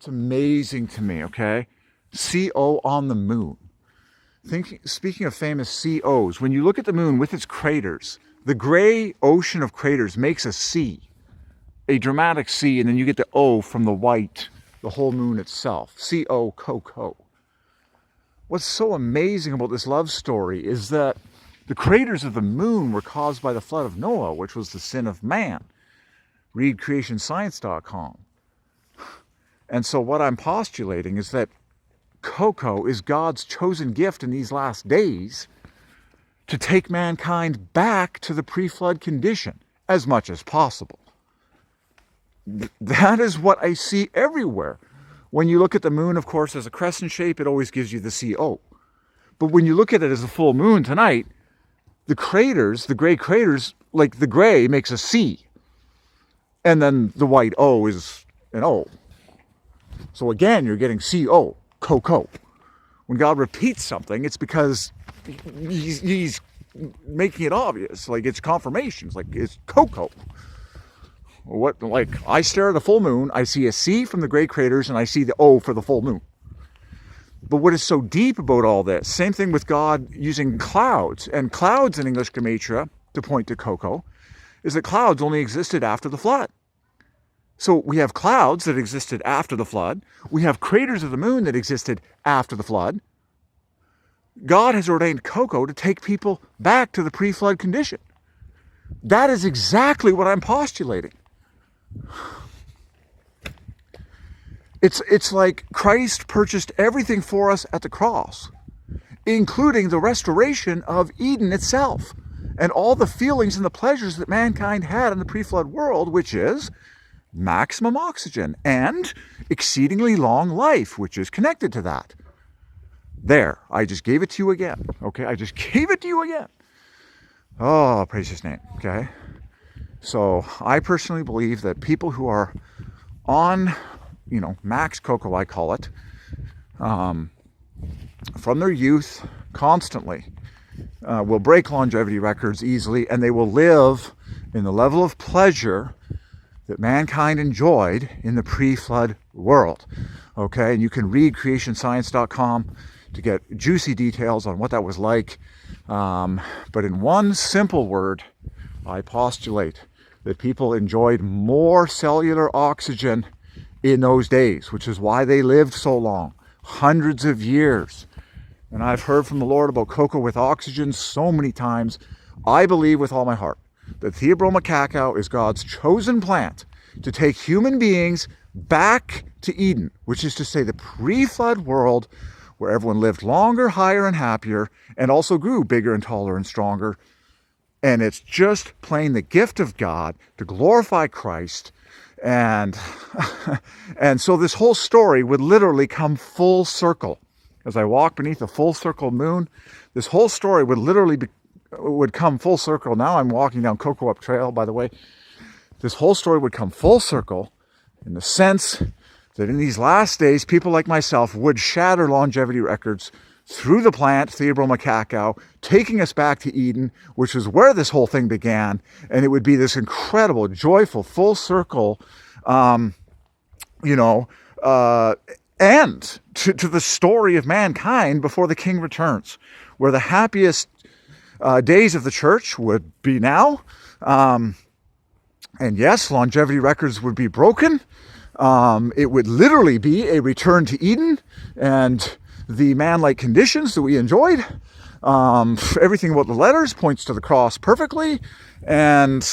It's amazing to me, okay? CO on the moon. Speaking of famous COs, when you look at the moon with its craters, the gray ocean of craters makes a C, a dramatic C, and then you get the O from the white, the whole moon itself. CO, Coco. What's so amazing about this love story is that the craters of the moon were caused by the flood of Noah, which was the sin of man. Read creationscience.com. And so what I'm postulating is that Coco is God's chosen gift in these last days to take mankind back to the pre-flood condition as much as possible. That is what I see everywhere. When you look at the moon, of course, as a crescent shape, it always gives you the CO. But when you look at it as a full moon tonight, the craters, the gray craters, like the gray makes a C. And then the white O is an O. So again, you're getting CO. Coco. When God repeats something, it's because he's making it obvious. Like it's confirmation. It's like it's Coco. What? Like I stare at the full moon, I see a C from the gray craters, and I see the O for the full moon. But what is so deep about all this? Same thing with God using clouds, and clouds in English gematria to point to Coco, is that clouds only existed after the flood. So we have clouds that existed after the flood. We have craters of the moon that existed after the flood. God has ordained Coco to take people back to the pre-flood condition. That is exactly what I'm postulating. It's like Christ purchased everything for us at the cross, including the restoration of Eden itself and all the feelings and the pleasures that mankind had in the pre-flood world, which is maximum oxygen and exceedingly long life, which is connected to that. There, I just gave it to you again. Okay, I just gave it to you again. Oh, praise his name. Okay, so I personally believe that people who are on, max Coco, I call it, from their youth constantly, will break longevity records easily, and they will live in the level of pleasure that mankind enjoyed in the pre-flood world. Okay, and you can read creationscience.com to get juicy details on what that was like. But in one simple word, I postulate that people enjoyed more cellular oxygen in those days, which is why they lived so long, hundreds of years. And I've heard from the Lord about Coco with oxygen so many times. I believe with all my heart that Theobroma cacao is God's chosen plant to take human beings back to Eden, which is to say the pre-flood world where everyone lived longer, higher, and happier, and also grew bigger and taller and stronger. And it's just plain the gift of God to glorify Christ. And, and so this whole story would literally come full circle. As I walk beneath a full circle moon, this whole story would literally would come full circle. Now I'm walking down Coco Up Trail, by the way. This whole story would come full circle in the sense that in these last days, people like myself would shatter longevity records through the plant, Theobroma cacao, taking us back to Eden, which is where this whole thing began. And it would be this incredible, joyful, full circle, end to the story of mankind before the King returns, where the happiest days of the church would be now. And yes, longevity records would be broken. It would literally be a return to Eden and the man-like conditions that we enjoyed. Everything about the letters points to the cross perfectly. And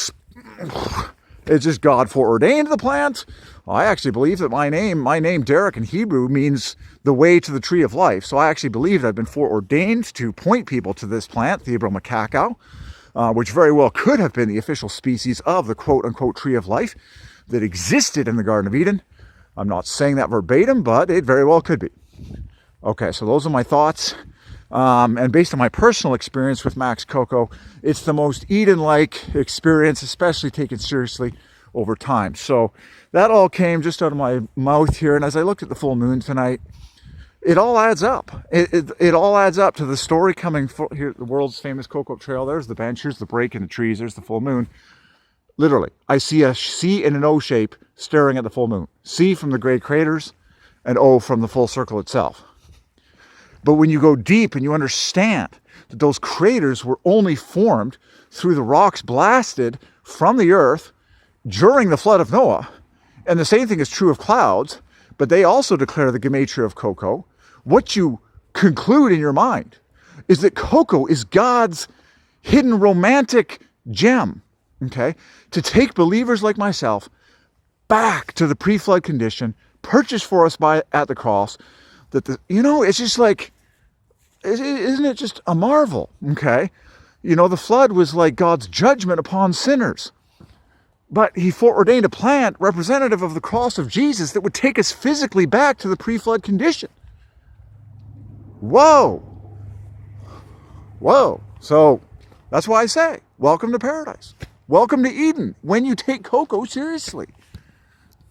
it's just God foreordained the plant. I actually believe that my name Derek in Hebrew means the way to the tree of life. So I actually believe that I've been foreordained to point people to this plant, Theobroma cacao, which very well could have been the official species of the quote-unquote tree of life that existed in the Garden of Eden. I'm not saying that verbatim, but it very well could be. Okay, so those are my thoughts. And based on my personal experience with Max Coco, it's the most Eden-like experience, especially taken seriously over time. So that all came just out of my mouth here. And as I looked at the full moon tonight, it all adds up. It all adds up to the story coming here, the world's famous Coco Trail. There's the bench, here's the break in the trees, there's the full moon. Literally, I see a C in an O shape staring at the full moon. C from the great craters, and O from the full circle itself. But when you go deep and you understand that those craters were only formed through the rocks blasted from the earth during the flood of Noah, and the same thing is true of clouds, but they also declare the gematria of Coco, what you conclude in your mind is that Coco is God's hidden romantic gem, okay? To take believers like myself back to the pre-flood condition, purchased for us at the cross, it's just like, isn't it just a marvel, okay? The flood was like God's judgment upon sinners. But he foreordained a plan representative of the cross of Jesus that would take us physically back to the pre-flood condition. Whoa. Whoa. So that's why I say, welcome to paradise. Welcome to Eden when you take Coco seriously.